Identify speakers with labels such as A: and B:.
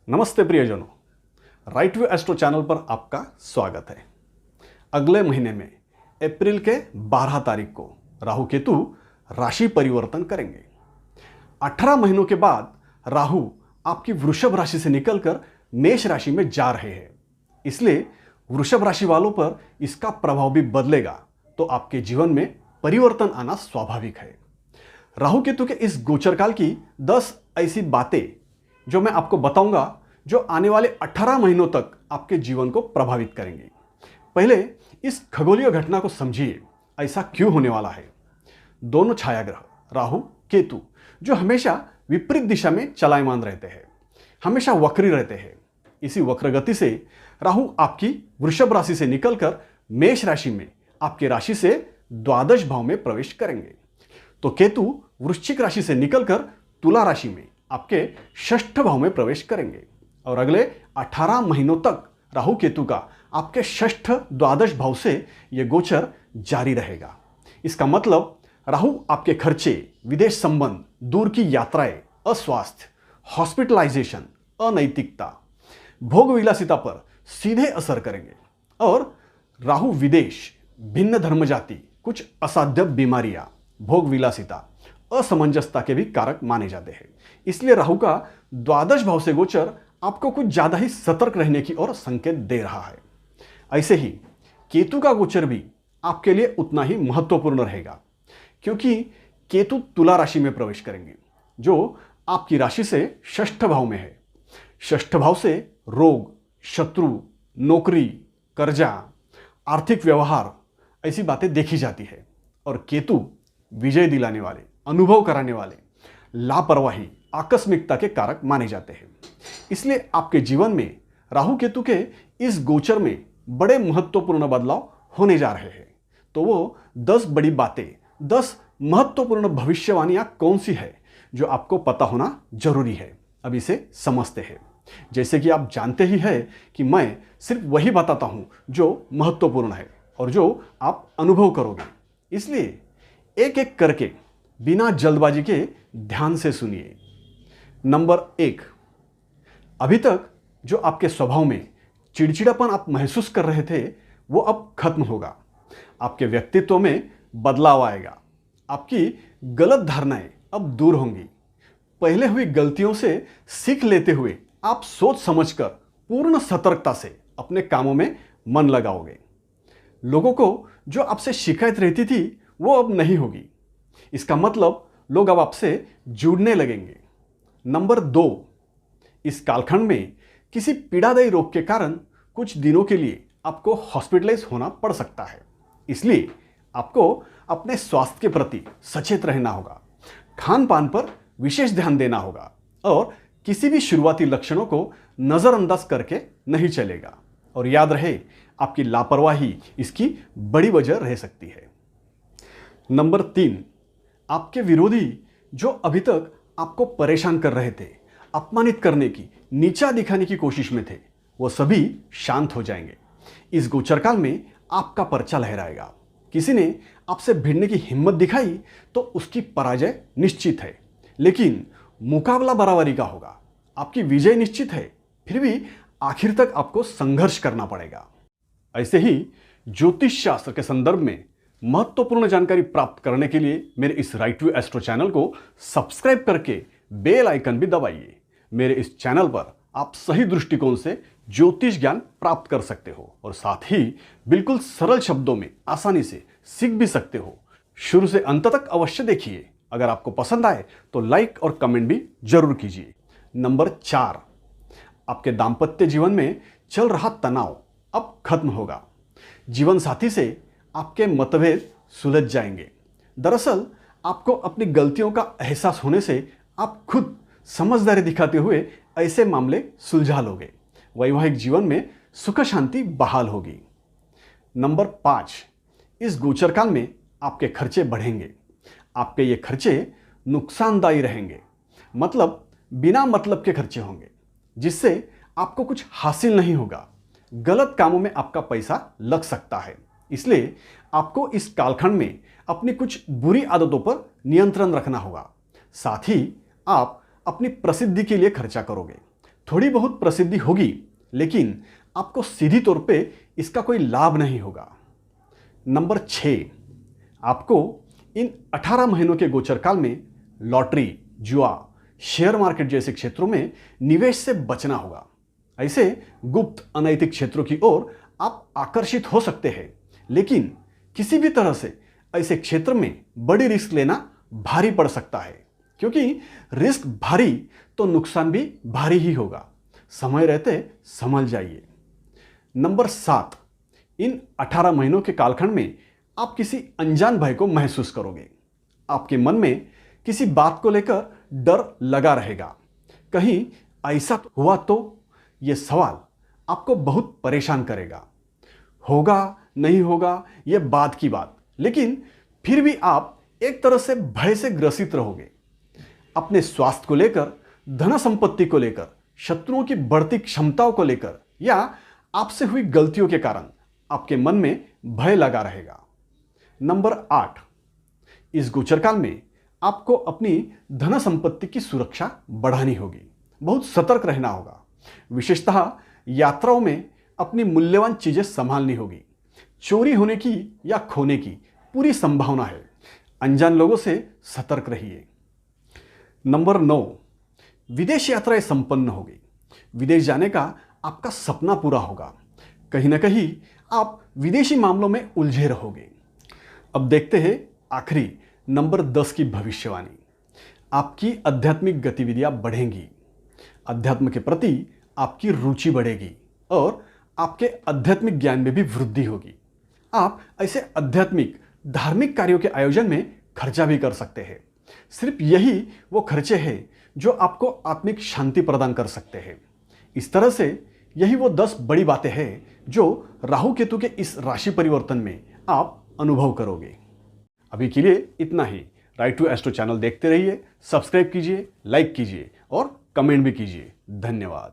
A: नमस्ते प्रियजनों, right view astro channel पर आपका स्वागत है। अगले महीने में अप्रैल के 12 तारीख को राहु केतु राशि परिवर्तन करेंगे। 18 महीनों के बाद राहु आपकी वृषभ राशि से निकलकर मेष राशि में जा रहे हैं। इसलिए वृषभ राशि वालों पर इसका प्रभाव भी बदलेगा, तो आपके जीवन में परिवर्तन आना स्वाभाविक है। राहु केतु के इस गोचर काल की 10 ऐसी बातें जो मैं आपको बताऊंगा, जो आने वाले 18 महीनों तक आपके जीवन को प्रभावित करेंगे। पहले इस खगोलीय घटना को समझिए, ऐसा क्यों होने वाला है। दोनों छायाग्रह राहु केतु जो हमेशा विपरीत दिशा में चलायमान रहते हैं, हमेशा वक्री रहते हैं। इसी वक्र गति से राहु आपकी वृषभ राशि से निकलकर मेष राशि में आपकी राशि से द्वादश भाव में प्रवेश करेंगे, तो केतु वृश्चिक राशि से निकलकर तुला राशि में आपके षष्ठ भाव में प्रवेश करेंगे और अगले 18 महीनों तक राहु केतु का आपके षष्ठ द्वादश भाव से यह गोचर जारी रहेगा। इसका मतलब राहु आपके खर्चे, विदेश संबंध, दूर की यात्राएं, अस्वास्थ्य, हॉस्पिटलाइजेशन, अनैतिकता, भोग विलासिता पर सीधे असर करेंगे और राहु विदेश, भिन्न धर्म जाति, कुछ असाध्य बीमारियां, भोग विलासिता, असमंजसता के भी कारक माने जाते हैं। इसलिए राहु का द्वादश भाव से गोचर आपको कुछ ज्यादा ही सतर्क रहने की ओर संकेत दे रहा है। ऐसे ही केतु का गोचर भी आपके लिए उतना ही महत्वपूर्ण रहेगा, क्योंकि केतु तुला राशि में प्रवेश करेंगे जो आपकी राशि से षष्ठ भाव में है। षष्ठ भाव से रोग, शत्रु, नौकरी, कर्जा, आर्थिक व्यवहार ऐसी बातें देखी जाती है और केतु विजय दिलाने वाले, अनुभव कराने वाले, लापरवाही, आकस्मिकता के कारक माने जाते हैं। इसलिए आपके जीवन में राहु केतु के इस गोचर में बड़े महत्वपूर्ण बदलाव होने जा रहे हैं। तो वो 10 बड़ी बातें, 10 महत्वपूर्ण भविष्यवाणियां कौन सी है जो आपको पता होना जरूरी है। अब इसे समझते हैं। जैसे कि आप जानते ही है कि मैं सिर्फ वही बताता हूं जो महत्वपूर्ण है और जो आप अनुभव करोगे। इसलिए एक एक करके बिना जल्दबाजी के ध्यान से सुनिए। नंबर 1, अभी तक जो आपके स्वभाव में चिड़चिड़ापन आप महसूस कर रहे थे, वो अब खत्म होगा। आपके व्यक्तित्व में बदलाव आएगा। आपकी गलत धारणाएं अब दूर होंगी। पहले हुई गलतियों से सीख लेते हुए आप सोच समझकर पूर्ण सतर्कता से अपने कामों में मन लगाओगे। लोगों को जो आपसे शिकायत रहती थी, वो अब नहीं होगी। इसका मतलब लोग अब आपसे जुड़ने लगेंगे। नंबर 2, इस कालखंड में किसी पीड़ादायी रोग के कारण कुछ दिनों के लिए आपको हॉस्पिटलाइज होना पड़ सकता है। इसलिए आपको अपने स्वास्थ्य के प्रति सचेत रहना होगा, खान पान पर विशेष ध्यान देना होगा और किसी भी शुरुआती लक्षणों को नजरअंदाज करके नहीं चलेगा। और याद रहे, आपकी लापरवाही इसकी बड़ी वजह रह सकती है। नंबर 3, आपके विरोधी जो अभी तक आपको परेशान कर रहे थे, अपमानित करने की, नीचा दिखाने की कोशिश में थे, वो सभी शांत हो जाएंगे। इस गोचरकाल में आपका पर्चा लहराएगा। किसी ने आपसे भिड़ने की हिम्मत दिखाई तो उसकी पराजय निश्चित है, लेकिन मुकाबला बराबरी का होगा। आपकी विजय निश्चित है, फिर भी आखिर तक आपको संघर्ष करना पड़ेगा। ऐसे ही ज्योतिष शास्त्र के संदर्भ में महत्वपूर्ण जानकारी प्राप्त करने के लिए मेरे इस राइट व्यू एस्ट्रो चैनल को सब्सक्राइब करके बेल आइकन भी दबाइए। मेरे इस चैनल पर आप सही दृष्टिकोण से ज्योतिष ज्ञान प्राप्त कर सकते हो और साथ ही बिल्कुल सरल शब्दों में आसानी से सीख भी सकते हो। शुरू से अंत तक अवश्य देखिए। अगर आपको पसंद आए तो लाइक और कमेंट भी जरूर कीजिए। नंबर 4, आपके दाम्पत्य जीवन में चल रहा तनाव अब खत्म होगा। जीवन साथी से आपके मतभेद सुलझ जाएंगे। दरअसल आपको अपनी गलतियों का एहसास होने से आप खुद समझदारी दिखाते हुए ऐसे मामले सुलझा लोगे। वैवाहिक जीवन में सुख शांति बहाल होगी। नंबर 5, इस गोचरकाल में आपके खर्चे बढ़ेंगे। आपके ये खर्चे नुकसानदायी रहेंगे, मतलब बिना मतलब के खर्चे होंगे, जिससे आपको कुछ हासिल नहीं होगा। गलत कामों में आपका पैसा लग सकता है। इसलिए आपको इस कालखंड में अपनी कुछ बुरी आदतों पर नियंत्रण रखना होगा। साथ ही आप अपनी प्रसिद्धि के लिए खर्चा करोगे। थोड़ी बहुत प्रसिद्धि होगी, लेकिन आपको सीधी तौर पे इसका कोई लाभ नहीं होगा। नंबर 6, आपको इन 18 महीनों के गोचर काल में लॉटरी, जुआ, शेयर मार्केट जैसे क्षेत्रों में निवेश से बचना होगा। ऐसे गुप्त अनैतिक क्षेत्रों की ओर आप आकर्षित हो सकते हैं, लेकिन किसी भी तरह से ऐसे क्षेत्र में बड़ी रिस्क लेना भारी पड़ सकता है, क्योंकि रिस्क भारी तो नुकसान भी भारी ही होगा। समय रहते संभल जाइए। नंबर 7, इन 18 महीनों के कालखंड में आप किसी अनजान भय को महसूस करोगे। आपके मन में किसी बात को लेकर डर लगा रहेगा। कहीं ऐसा हुआ तो यह सवाल आपको बहुत परेशान करेगा। होगा नहीं होगा यह बाद की बात, लेकिन फिर भी आप एक तरह से भय से ग्रसित रहोगे। अपने स्वास्थ्य को लेकर, धन संपत्ति को लेकर, शत्रुओं की बढ़ती क्षमताओं को लेकर या आपसे हुई गलतियों के कारण आपके मन में भय लगा रहेगा। नंबर 8, इस गोचरकाल में आपको अपनी धन संपत्ति की सुरक्षा बढ़ानी होगी। बहुत सतर्क रहना होगा। विशेषतः यात्राओं में अपनी मूल्यवान चीजें संभालनी होगी। चोरी होने की या खोने की पूरी संभावना है। अनजान लोगों से सतर्क रहिए। नंबर 9, विदेश यात्राएं संपन्न होगी। विदेश जाने का आपका सपना पूरा होगा। कहीं ना कहीं आप विदेशी मामलों में उलझे रहोगे। अब देखते हैं आखिरी नंबर 10 की भविष्यवाणी। आपकी आध्यात्मिक गतिविधियां बढ़ेंगी। अध्यात्म के प्रति आपकी रुचि बढ़ेगी और आपके आध्यात्मिक ज्ञान में भी वृद्धि होगी। आप ऐसे आध्यात्मिक धार्मिक कार्यों के आयोजन में खर्चा भी कर सकते हैं। सिर्फ यही वो खर्चे हैं जो आपको आत्मिक शांति प्रदान कर सकते हैं। इस तरह से यही वो 10 बड़ी बातें हैं जो राहु केतु के इस राशि परिवर्तन में आप अनुभव करोगे। अभी के लिए इतना ही। राइट टू एस्ट्रो चैनल देखते रहिए, सब्सक्राइब कीजिए, लाइक कीजिए और कमेंट भी कीजिए। धन्यवाद।